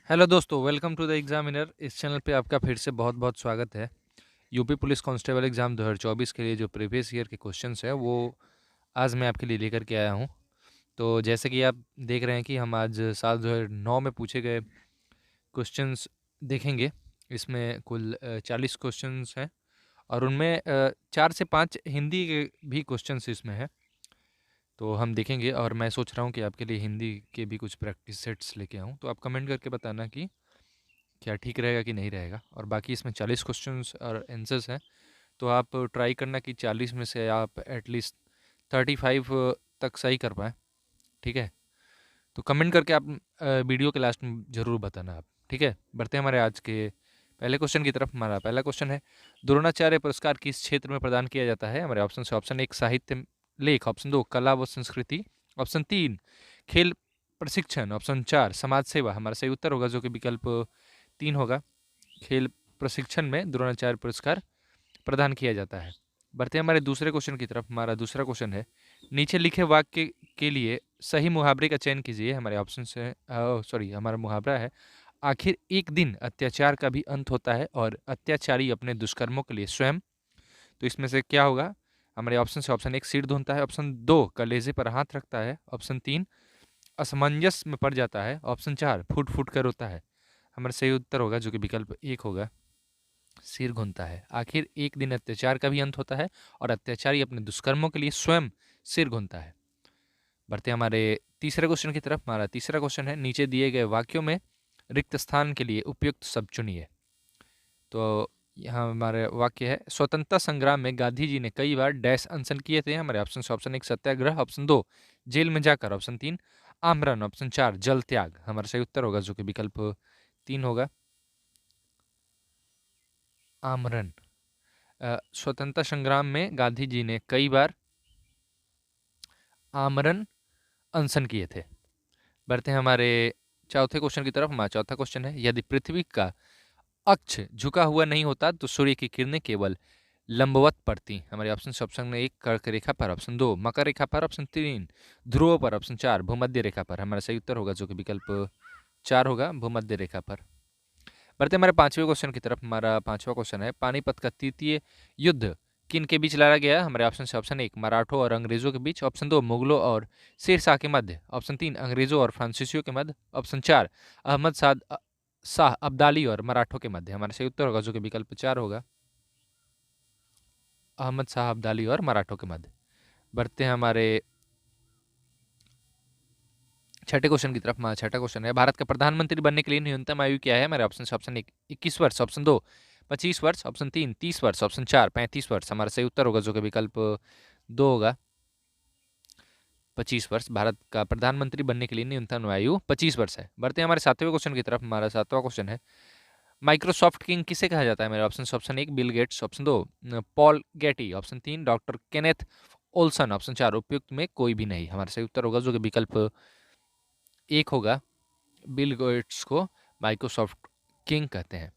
Hello दोस्तों, welcome to the examiner. इस channel पे आपका फिर से बहुत बहुत स्वागत है। यूपी पुलिस कांस्टेबल एग्ज़ाम 2024 के लिए जो प्रीवियस ईयर के क्वेश्चंस है वो आज मैं आपके लिए लेकर के आया हूँ। तो जैसे कि आप देख रहे हैं कि हम आज साल 2009 में पूछे गए क्वेश्चंस देखेंगे। इसमें कुल 40 क्वेश्चंस हैं और उनमें 4 से 5 हिंदी के भी क्वेश्चंस इसमें हैं। तो हम देखेंगे और मैं सोच रहा हूँ कि आपके लिए हिंदी के भी कुछ प्रैक्टिस सेट्स लेके आऊँ। तो आप कमेंट करके बताना कि क्या ठीक रहेगा कि नहीं रहेगा। और बाकी इसमें 40 क्वेश्चंस और आंसर्स हैं, तो आप ट्राई करना कि 40 में से आप एटलीस्ट 35 तक सही कर पाएँ। ठीक है, तो कमेंट करके आप वीडियो के लास्ट में ज़रूर बताना आप। ठीक है, बढ़ते हैं हमारे आज के पहले क्वेश्चन की तरफ। हमारा पहला क्वेश्चन है, द्रोणाचार्य पुरस्कार किस क्षेत्र में प्रदान किया जाता है? हमारे ऑप्शन से ऑप्शन 1 साहित्य लेख, ऑप्शन 2 कला व संस्कृति, ऑप्शन 3 खेल प्रशिक्षण, ऑप्शन 4 समाज सेवा। हमारा सही उत्तर होगा जो कि विकल्प 3 होगा। खेल प्रशिक्षण में द्रोणाचार्य पुरस्कार प्रदान किया जाता है। बढ़ते हैं हमारे दूसरे क्वेश्चन की तरफ। हमारा दूसरा क्वेश्चन है, नीचे लिखे वाक्य के लिए सही मुहावरे का चयन कीजिए। हमारे ऑप्शन से हमारा मुहावरा है, आखिर एक दिन अत्याचार का भी अंत होता है और अत्याचारी अपने दुष्कर्मों के लिए स्वयं। तो इसमें से क्या होगा? हमारे ऑप्शन से ऑप्शन 1 सिर धुनता है, ऑप्शन 2 कलेजे पर हाथ रखता है, ऑप्शन 3 असमंजस में पड़ जाता है, ऑप्शन 4 फूट फूट कर रोता है। हमारा सही उत्तर होगा जो कि विकल्प 1 होगा, सिर घुनता है। आखिर एक दिन अत्याचार का भी अंत होता है और अत्याचारी अपने दुष्कर्मों के लिए स्वयं सिर घुनता है। बढ़ते हमारे तीसरे क्वेश्चन की तरफ। हमारा तीसरा क्वेश्चन है, नीचे दिए गए वाक्यों में रिक्त स्थान के लिए उपयुक्त शब्द चुनिए। तो यहाँ हमारे वाक्य है, स्वतंत्रता संग्राम में गांधी जी ने कई बार डैश अनशन किए थे। हमारे ऑप्शन से ऑप्शन 1 सत्याग्रह, ऑप्शन 2 जेल में जाकर, ऑप्शन 3 आमरण, ऑप्शन 4 जल त्याग। हमारा सही उत्तर होगा जो कि विकल्प 3 होगा, आमरण। स्वतंत्रता संग्राम में गांधी जी ने कई बार आमरण अनशन किए थे। बढ़ते हैं हमारे चौथे क्वेश्चन की तरफ। हमारा चौथा क्वेश्चन है, यदि पृथ्वी का अक्ष झुका हुआ नहीं होता तो सूर्य की किरणें केवल लंबवत पड़ती। हमारे ऑप्शन से ऑप्शन 1 कर्क रेखा पर, ऑप्शन 2 मकर रेखा पर, ऑप्शन 3 ध्रुव पर, ऑप्शन 4 भूमध्य रेखा पर। हमारा सही उत्तर होगा जो कि विकल्प 4 होगा, भूमध्य रेखा पर। बढ़ते हमारे पांचवें क्वेश्चन की तरफ। हमारा पांचवा क्वेश्चन है, पानीपत का तृतीय युद्ध किन के बीच लड़ा गया? हमारे ऑप्शन से ऑप्शन 1 मराठों और अंग्रेजों के बीच, ऑप्शन 2 मुगलों और शेरशाह के मध्य, ऑप्शन 3 अंग्रेजों और फ्रांसीसियों के मध्य, ऑप्शन 4 अहमद शाह अब्दाली और मराठों के मध्य। हमारा सही उत्तर होगा जो कि विकल्प 4 होगा, अहमद शाह अब्दाली और मराठों के मध्य। बढ़ते हैं हमारे छठे क्वेश्चन की तरफ। हमारा छठा क्वेश्चन है, भारत का प्रधानमंत्री बनने के लिए न्यूनतम आयु क्या है? हमारे ऑप्शन से ऑप्शन 1 21 वर्ष, ऑप्शन 2 25 वर्ष, ऑप्शन 3 30 वर्ष, ऑप्शन 4 35 वर्ष। हमारा सही उत्तर होगा जो कि विकल्प 2 होगा, 25 वर्ष। भारत का प्रधानमंत्री बनने के लिए न्यूनतम आयु 25 वर्ष है। बढ़ते हैं हमारे सातवें क्वेश्चन की तरफ। हमारा सातवां क्वेश्चन है, माइक्रोसॉफ्ट किंग किसे कहा जाता है? मेरे ऑप्शन से option 1 Bill Gates, option 2 Paul Getty, option 3 doctor Kenneth Olsen, option 4 उपयुक्त में कोई भी नहीं। हमारा सही उत्तर होगा जो कि विकल्प 1 होगा, बिल गेट्स को माइक्रोसॉफ्ट किंग कहते हैं।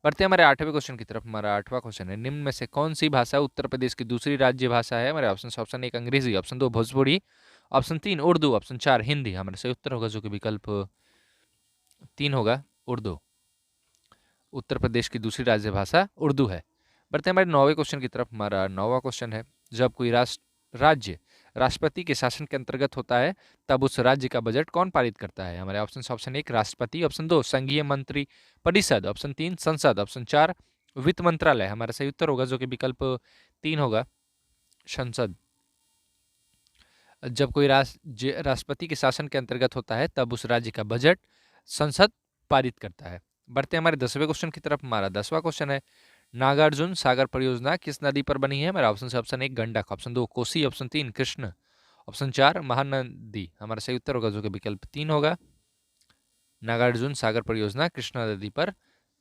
बढ़ते हैं हमारे आठवें क्वेश्चन की तरफ। हमारा आठवां क्वेश्चन है, निम्न में से कौन सी भाषा उत्तर प्रदेश की दूसरी राज्य भाषा है? हमारे ऑप्शन से ऑप्शन 1 अंग्रेजी, option 2 Bhojpuri, option 3 Urdu, option 4 Hindi. हमारा सही उत्तर होगा जो कि विकल्प 3 होगा, उर्दू। उत्तर प्रदेश की दूसरी राज्य भाषा उर्दू है। बढ़ते हैं हमारे नौवें क्वेश्चन की तरफ। हमारा नौवां क्वेश्चन है, जब कोई राज्य राष्ट्रपति के शासन के अंतर्गत होता है तब उस राज्य का बजट कौन पारित करता है? हमारे ऑप्शन से ऑप्शन 1 राष्ट्रपति, ऑप्शन 2 संघीय मंत्री परिषद, ऑप्शन 3 संसद, ऑप्शन 4 वित्त मंत्रालय। हमारा सही उत्तर होगा जो कि विकल्प 3 होगा, संसद। जब कोई राष्ट्रपति के शासन के अंतर्गत होता है तब उस राज्य का बजट संसद पारित करता है। बढ़ते हैं हमारे 10वें क्वेश्चन की तरफ। हमारा 10वां क्वेश्चन है, नागार्जुन सागर परियोजना किस नदी पर बनी है? हमारा ऑप्शन से option 1 Gandak, option 2 Kosi, option 3 Krishna, option 4 Mahanadi. हमारा सही उत्तर होगा जो कि विकल्प 3 होगा, नागार्जुन सागर परियोजना कृष्णा नदी पर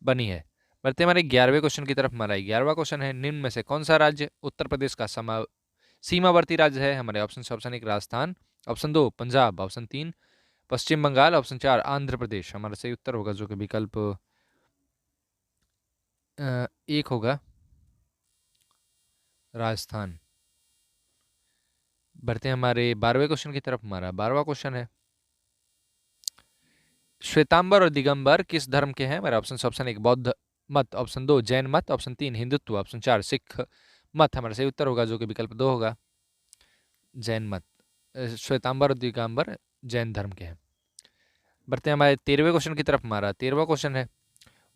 बनी है। बढ़ते हैं हमारे 11वें क्वेश्चन की तरफ। हमारा 11वां क्वेश्चन है, निम्न में से कौन सा राज्य उत्तर प्रदेश का सीमावर्ती राज्य है? हमारे ऑप्शन से option 1 Rajasthan, option 2 Punjab, option 3 पश्चिम बंगाल, ऑप्शन 4 आंध्र प्रदेश। हमारा सही उत्तर होगा जो कि विकल्प 1 होगा, राजस्थान। बढ़ते हैं हमारे 12वें क्वेश्चन की तरफ। हमारा 12वां क्वेश्चन है, श्वेतांबर और दिगंबर किस धर्म के हैं? मेरा ऑप्शन एक बौद्ध मत, ऑप्शन 2 जैन मत, ऑप्शन 3 हिंदुत्व, ऑप्शन 4 सिख मत। हमारा सही उत्तर होगा जो कि विकल्प 2 होगा, जैन मत। श्वेतांबर और दिगंबर जैन धर्म के हैं। बढ़ते हैं हमारे 13वें क्वेश्चन की तरफ। हमारा 13वां क्वेश्चन है,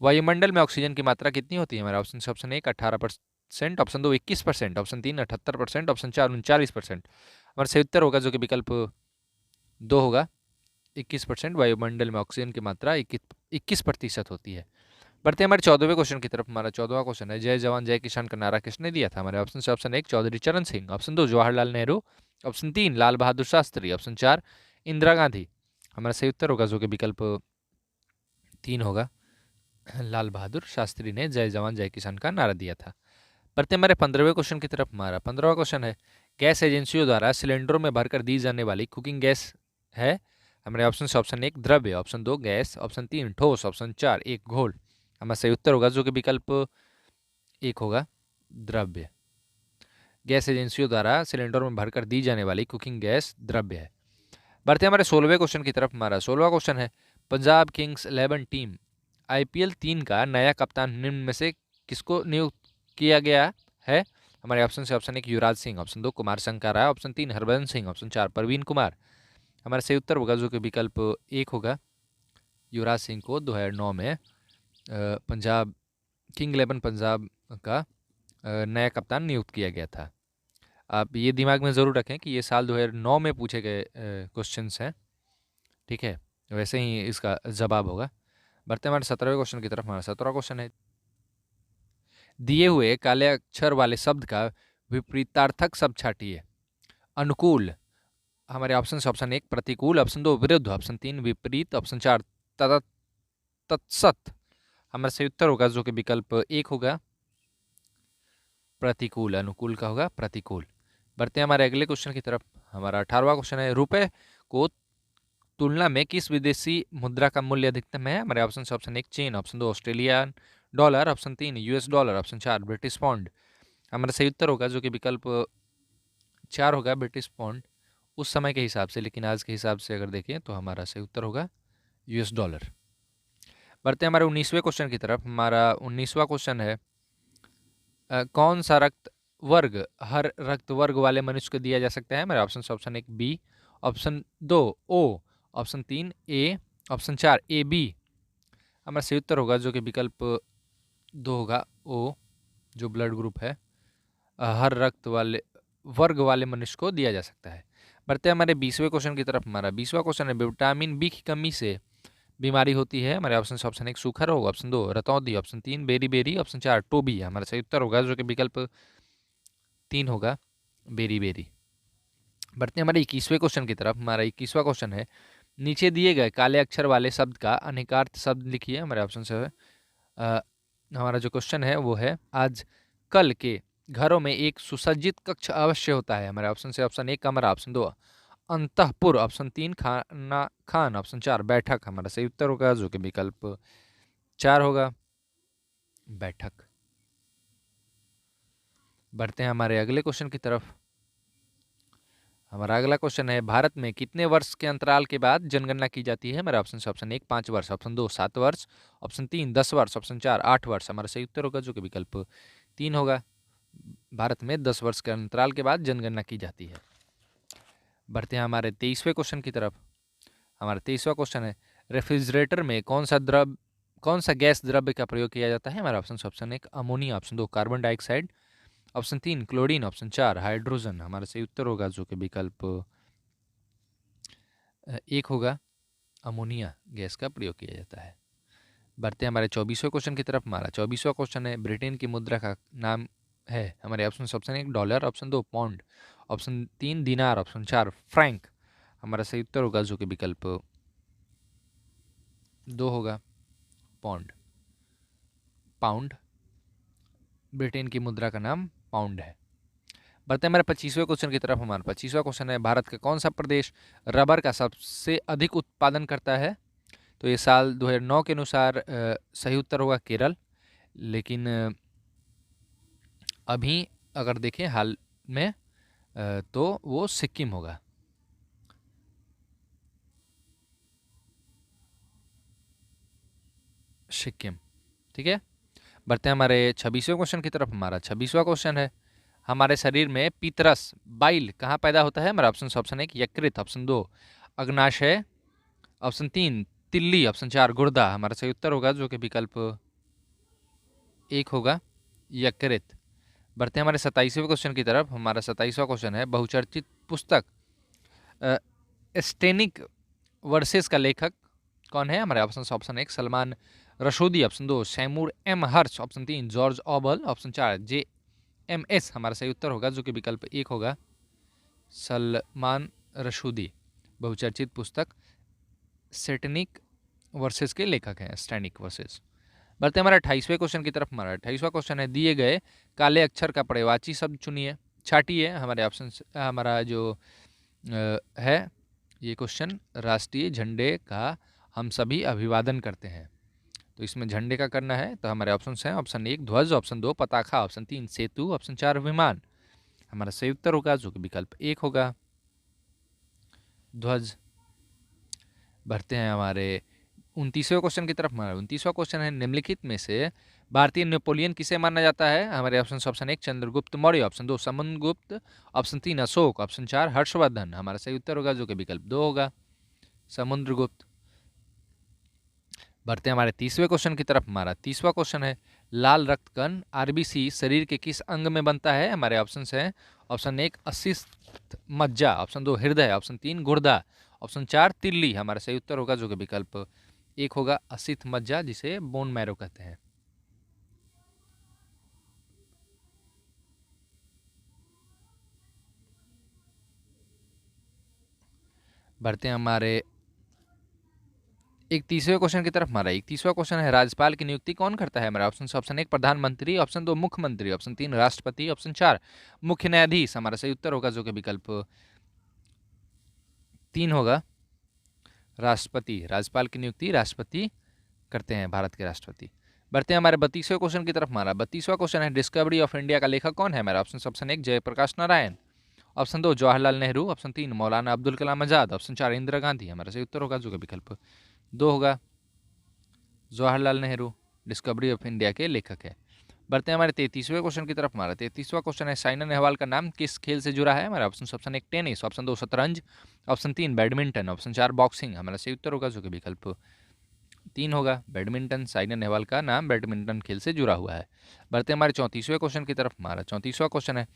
वायुमंडल में ऑक्सीजन की मात्रा कितनी होती है? हमारा ऑप्शन एक 18%, ऑप्शन 2 21%, ऑप्शन 3 78%, ऑप्शन 4 39%। हमारा सही उत्तर होगा जो कि विकल्प 2 होगा, 21%। वायुमंडल में ऑक्सीजन की मात्रा 21% होती है। बढ़ते हैं हमारे 14वें क्वेश्चन की तरफ। हमारा 14वां क्वेश्चन है, जय जवान जय किसान का नारा किसने दिया था? हमारे ऑप्शन एक चौधरी चरण Singh, option 2 Jawaharlal Nehru, option 3 Lal Bahadur Shastri, option 4 Indira Gandhi. हमारा सही उत्तर होगा जो कि विकल्प 3 होगा, लाल बहादुर शास्त्री ने जय जवान जय किसान का नारा दिया था। बढ़ते हैं हमारे 15वें क्वेश्चन की तरफ। हमारा 15वां क्वेश्चन है, गैस एजेंसियों द्वारा सिलेंडरों में भरकर दी जाने वाली कुकिंग गैस है? हमारे ऑप्शन एक द्रव्य, ऑप्शन 2 गैस, ऑप्शन 3 ठोस, ऑप्शन 4 एक घोल। हमारा सही उत्तर होगा जो कि विकल्प 1 होगा, द्रव्य। गैस एजेंसियों द्वारा सिलेंडरों में भरकर दी जाने वाली कुकिंग गैस द्रव्य है। बढ़ते हैं हमारे 16वें क्वेश्चन की तरफ। हमारा 16वां क्वेश्चन है, पंजाब किंग्स 11 टीम IPL 3 का नया कप्तान निम्न में से किसको नियुक्त किया गया है? हमारे ऑप्शन एक Yuvraj Singh, option 2 Kumar Sangakkara, option 3 Harbhajan Singh, option 4 Praveen Kumar. हमारा सही उत्तर होगा जो कि विकल्प 1 होगा, युवराज सिंह को 2009 में पंजाब किंग 11 पंजाब का नया कप्तान नियुक्त किया गया था। आप ये दिमाग में ज़रूर रखें कि ये साल 2009 में पूछे गए क्वेश्चंस हैं, ठीक है, वैसे ही इसका जवाब होगा। बढ़ते हमारे 17वें क्वेश्चन की तरफ। हमारा 17वां क्वेश्चन है, दिए हुए काले अक्षर वाले शब्द का विपरीतार्थक शब्द छाटिए। अनुकूल, हमारे ऑप्शन एक प्रतिकूल, ऑप्शन 2 विरुद्ध, ऑप्शन 3 विपरीत, ऑप्शन 4 तत्सत। हमारा सही उत्तर होगा जो कि विकल्प 1 होगा, प्रतिकूल। अनुकूल का होगा प्रतिकूल। बढ़ते हैं हमारे अगले क्वेश्चन की तरफ। हमारा 18वां क्वेश्चन है, रुपए को तुलना में किस विदेशी मुद्रा का मूल्य अधिकतम है? हमारे ऑप्शन एक चीन, option 2 Australian dollar, option 3 US dollar, option 4 British pound. हमारा सही उत्तर होगा जो कि विकल्प 4 होगा, ब्रिटिश पाउंड। उस समय के हिसाब से, लेकिन आज के हिसाब से अगर देखें तो हमारा सही उत्तर होगा US डॉलर। बढ़ते हैं हमारे 19वें क्वेश्चन की तरफ। हमारा 19वां क्वेश्चन है, कौन सा रक्त वर्ग हर रक्त वर्ग वाले मनुष्य को दिया जा सकता है? हमारे ऑप्शन एक बी, ऑप्शन 2 ओ, ऑप्शन 3 ए, ऑप्शन 4 AB। हमारा सही उत्तर होगा जो कि विकल्प 2 होगा, ओ, जो ब्लड ग्रुप है हर रक्त वाले वर्ग वाले मनुष्य को दिया जा सकता है। बढ़ते हैं हमारे 20वें क्वेश्चन की तरफ। हमारा 20वां क्वेश्चन है, विटामिन B की कमी से बीमारी होती है? हमारे ऑप्शन एक सूखा रोग, ऑप्शन 2 रतौंधी, ऑप्शन 3 बेरी बेरी, ऑप्शन 4 टोबी। हमारा सही उत्तर होगा जो कि विकल्प 3 होगा, बेरी बेरी। बढ़ते हैं हमारे 21वें क्वेश्चन की तरफ। हमारा 21वां क्वेश्चन है, नीचे दिए गए काले अक्षर वाले शब्द का अनेकार्थ शब्द लिखिए। हमारे ऑप्शन से हमारा जो क्वेश्चन है वो है, आज कल के घरों में एक सुसज्जित कक्ष अवश्य होता है। हमारे ऑप्शन एक कमरा, ऑप्शन 2 अंतःपुर, ऑप्शन 3 खाना खान, ऑप्शन 4 बैठक। हमारा सही उत्तर होगा जो कि विकल्प 4 होगा, बैठक। बढ़ते हैं हमारे अगले क्वेश्चन की तरफ। हमारा अगला क्वेश्चन है, भारत में कितने वर्ष के अंतराल के बाद जनगणना की जाती है? हमारे ऑप्शन एक 5 वर्ष, ऑप्शन 2 7 वर्ष, ऑप्शन 3 10 वर्ष, ऑप्शन 4 8 वर्ष। हमारा सही उत्तर होगा जो कि विकल्प 3 होगा, भारत में 10 वर्ष के अंतराल के बाद जनगणना की जाती है। बढ़ते हैं हमारे 23वें क्वेश्चन की तरफ। हमारा 23वां क्वेश्चन है, रेफ्रिजरेटर में कौन सा गैस द्रव्य का प्रयोग किया जाता है? हमारा ऑप्शन एक ammonia, option 2 carbon dioxide, option 3 chlorine, option 4 hydrogen. हमारा सही उत्तर होगा जो कि विकल्प 1 होगा, अमोनिया गैस का प्रयोग किया जाता है। बढ़ते हैं हमारे 24वें क्वेश्चन की तरफ। हमारा 24वां क्वेश्चन है, ब्रिटेन की मुद्रा का नाम है? हमारे ऑप्शन एक डॉलर, ऑप्शन 2 पाउंड, ऑप्शन 3 दिनार, ऑप्शन 4 फ्रैंक। हमारा सही उत्तर होगा जो कि विकल्प 2 होगा, पाउंड। पाउंड, ब्रिटेन की मुद्रा का नाम पाउंड है। बढ़ते हैं हमारे 25वें क्वेश्चन की तरफ। हमारा 25वां क्वेश्चन है, भारत का कौन सा प्रदेश रबर का सबसे अधिक उत्पादन करता है? तो ये साल 2009 के अनुसार सही उत्तर होगा केरल, लेकिन अभी अगर देखें हाल में तो वो सिक्किम होगा। सिक्किम। ठीक है, बढ़ते हैं हमारे 26वें क्वेश्चन की तरफ। हमारा 26वां क्वेश्चन है, हमारे शरीर में पीतरस बाइल कहाँ पैदा होता है? हमारा ऑप्शन 1 यकृत, ऑप्शन 2 अग्नाशय, ऑप्शन 3 तिल्ली, ऑप्शन 4 गुर्दा। हमारा सही उत्तर होगा जो कि विकल्प 1 होगा, यकृत। बढ़ते हैं हमारे 27वें क्वेश्चन की तरफ। हमारा 27वां क्वेश्चन है, बहुचर्चित पुस्तक स्टेनिक वर्सेस का लेखक कौन है? हमारे ऑप्शन 1 सलमान रशोदी, ऑप्शन 2 सैमूर एम हर्ष, ऑप्शन 3 जॉर्ज ऑबल, ऑप्शन 4 जे एम एस। हमारा सही उत्तर होगा जो कि विकल्प 1 होगा, सलमान रशोदी। बहुचर्चित पुस्तक सेटनिक वर्सेस के लेखक हैं, स्टैनिक वर्सेस। बढ़ते हैं हमारे 28वें क्वेश्चन की तरफ। हमारा 28वां क्वेश्चन है, दिए गए काले अक्षर का पर्यायवाची शब्द चुनिए, छाटिए। हमारे ऑप्शन हमारा जो है ये क्वेश्चन, राष्ट्रीय झंडे का हम सभी अभिवादन करते हैं, तो इसमें झंडे का करना है। तो हमारे ऑप्शन हैं, ऑप्शन 1 ध्वज, ऑप्शन 2 पताका, ऑप्शन 3 सेतु, ऑप्शन 4 विमान। हमारा सही उत्तर होगा जो कि विकल्प 1 होगा, ध्वज। बढ़ते हैं हमारे 29वें क्वेश्चन की तरफ। हमारा 29वां क्वेश्चन है, निम्नलिखित में से भारतीय नेपोलियन किसे माना जाता है? हमारे option 1 Chandragupta Maurya, option 2 Samudragupta, option 3 Ashok, option 4 Harshvardhan. हमारा सही उत्तर होगा जो कि विकल्प 2 होगा, समुद्रगुप्त। बढ़ते हैं हमारे 30वें क्वेश्चन की तरफ। हमारा 30वां क्वेश्चन है, लाल रक्त कण आरबीसी शरीर के किस अंग में बनता है? हमारे ऑप्शन हैं, ऑप्शन 1 असित मज्जा, ऑप्शन 2 हृदय, ऑप्शन 3 गुर्दा, ऑप्शन 4 तिल्ली। हमारा सही उत्तर होगा जो कि विकल्प 1 होगा, असित मज्जा, जिसे बोन मैरो कहते हैं। बढ़ते हैं हमारे 31वें क्वेश्चन की तरफ। हमारा 31वां क्वेश्चन है, राज्यपाल की नियुक्ति कौन करता है? हमारा ऑप्शन 1 प्रधानमंत्री, ऑप्शन 2 मुख्यमंत्री, ऑप्शन 3 राष्ट्रपति, ऑप्शन 4 मुख्य न्यायाधीश। हमारा सही उत्तर होगा जो कि विकल्प 3 होगा, राष्ट्रपति। राज्यपाल की नियुक्ति राष्ट्रपति करते हैं, भारत के राष्ट्रपति। बढ़ते हैं हमारे 32वें क्वेश्चन की तरफ। हमारा 32वां क्वेश्चन है, डिस्कवरी ऑफ इंडिया का लेखक कौन है? हमारा option 1 Jayaprakash Narayan, option 2 Jawaharlal Nehru, option 3 Maulana Abdul Kalam Azad, option 4 Indira Gandhi. हमारा सही उत्तर होगा जो कि विकल्प 2 होगा, Jawaharlal Nehru Discovery of India के लेखक है। बढ़ते हैं हमारे 33वें क्वेश्चन की तरफ। हमारा 33वां क्वेश्चन है, साइना नेहवाल का नाम किस खेल से जुड़ा है? हमारा ऑप्शन 1 टेनिस, ऑप्शन 2 शतरंज, ऑप्शन 3 बैडमिंटन, ऑप्शन 4 बॉक्सिंग। हमारा सही उत्तर होगा जो कि विकल्प 3 होगा, बैडमिंटन। साइना नेहवाल का नाम बैडमिंटन खेल से जुड़ा हुआ है। बढ़ते हैं हमारे 34वें क्वेश्चन की तरफ। हमारा 34वां क्वेश्चन है,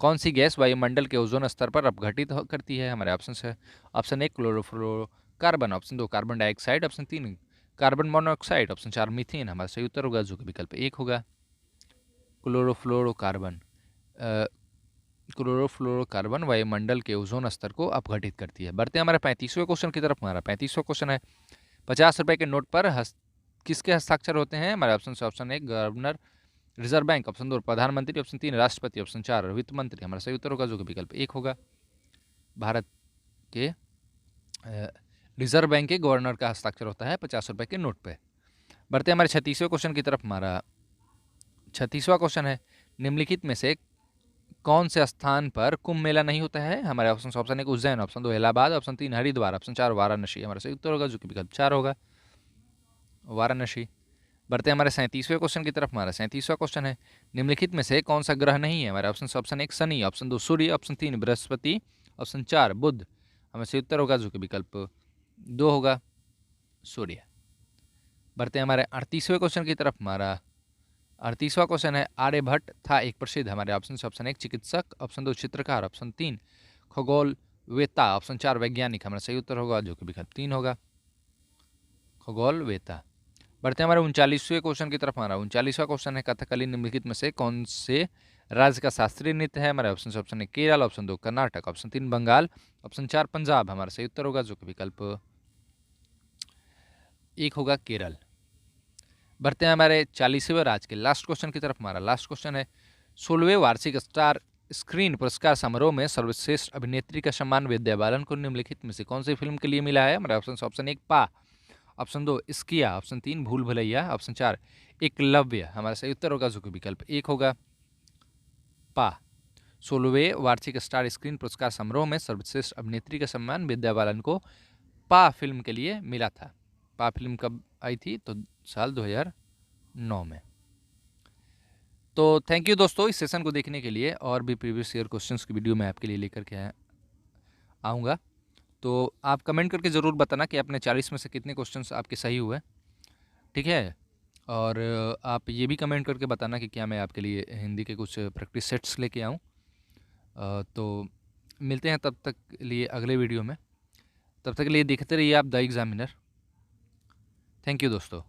कौन सी गैस वायुमंडल के ओजोन स्तर पर अपघटित करती है? हमारे ऑप्शन है, option 1 chlorofluorocarbon, option 2 carbon dioxide, option 3 carbon monoxide, option 4 methane. हमारा सही उत्तर होगा जो कि विकल्प 1 होगा, क्लोरोफ्लोरोकार्बन। क्लोरोफ्लोरोकार्बन वायुमंडल के ओजोन स्तर को अपघटित करती है। बढ़ते हैं हमारे 35वें क्वेश्चन की तरफ। हमारा 35वां क्वेश्चन है, 50 रुपए के नोट पर किसके हस्ताक्षर होते हैं? हमारे option 1 governor reserve bank, option 2 प्रधानमंत्री, ऑप्शन 3 राष्ट्रपति, ऑप्शन 4 वित्त मंत्री। हमारा सही उत्तर होगा जो कि विकल्प 1 होगा, भारत के रिजर्व बैंक के गवर्नर का हस्ताक्षर होता है 50 रुपए के नोट पे। बढ़ते हैं हमारे 36वें क्वेश्चन की तरफ। हमारा 36वां क्वेश्चन है, निम्नलिखित में से कौन से स्थान पर कुंभ मेला नहीं होता है? हमारे option 1 Ujjain, option 2 Allahabad, option 3 Haridwar, option 4 Varanasi. हमारा सही उत्तर होगा जो कि विकल्प 4 होगा, वाराणसी। बढ़ते हैं हमारे 37वें क्वेश्चन की तरफ। हमारा 37वां क्वेश्चन है, निम्नलिखित में से कौन सा ग्रह नहीं है? हमारे ऑप्शन 1 शनि, ऑप्शन 2 सूर्य, ऑप्शन 3 बृहस्पति, ऑप्शन 4 बुध। हमारा सही उत्तर होगा जो कि विकल्प 2 होगा, सूर्य। बढ़ते हैं हमारे 38वें क्वेश्चन की तरफ। हमारा 38वां क्वेश्चन है, आर्यभट्ट था एक प्रसिद्ध। हमारे ऑप्शन 1 चिकित्सक, ऑप्शन 2 चित्रकार, ऑप्शन 3 खगोलवेत्ता, ऑप्शन 4 वैज्ञानिक। हमारा सही उत्तर होगा जो कि विकल्प 3 होगा, खगोलवेत्ता। बढ़ते हैं हमारे 39वें क्वेश्चन की तरफ। हमारा 39वां क्वेश्चन है, कथकली निम्नलिखित में से कौन से राज्य का शास्त्रीय नृत्य है? हमारे option 1 Kerala, option 2 Karnataka, option 3 Bengal, option 4 Punjab. हमारा सही उत्तर होगा जो कि विकल्प 1 होगा, केरल। बढ़ते हैं हमारे 40वें राज्य के लास्ट क्वेश्चन की तरफ। हमारा लास्ट क्वेश्चन है, 16वें वार्षिक स्टार स्क्रीन पुरस्कार समारोह में सर्वश्रेष्ठ अभिनेत्री का सम्मान विद्या बालन को निम्नलिखित में से कौन सी फिल्म के लिए मिला है? हमारा ऑप्शन 1 पा, ऑप्शन 2 इस्किया, ऑप्शन 3 भूल भुलैया, ऑप्शन 4 एकलव्य। हमारा सही उत्तर होगा जो कि विकल्प 1 होगा, पा। 16वें वार्षिक स्टार स्क्रीन पुरस्कार समारोह में सर्वश्रेष्ठ अभिनेत्री का सम्मान विद्या बालन को पा फिल्म के लिए मिला था, पाप फिल्म कब आई थी? तो साल 2009 में। तो थैंक यू दोस्तों इस सेशन को देखने के लिए, और भी प्रीवियस ईयर क्वेश्चंस की वीडियो मैं आपके लिए लेकर के आऊँगा। तो आप कमेंट करके ज़रूर बताना कि आपने 40 में से कितने क्वेश्चंस आपके सही हुए, ठीक है? और आप ये भी कमेंट करके बताना कि क्या मैं आपके लिए हिंदी के कुछ प्रैक्टिस सेट्स लेके आऊँ। तो मिलते हैं तब तक लिए अगले वीडियो में। तब तक के लिए देखते रहिए आप द एग्ज़ामिनर। थैंक यू दोस्तों।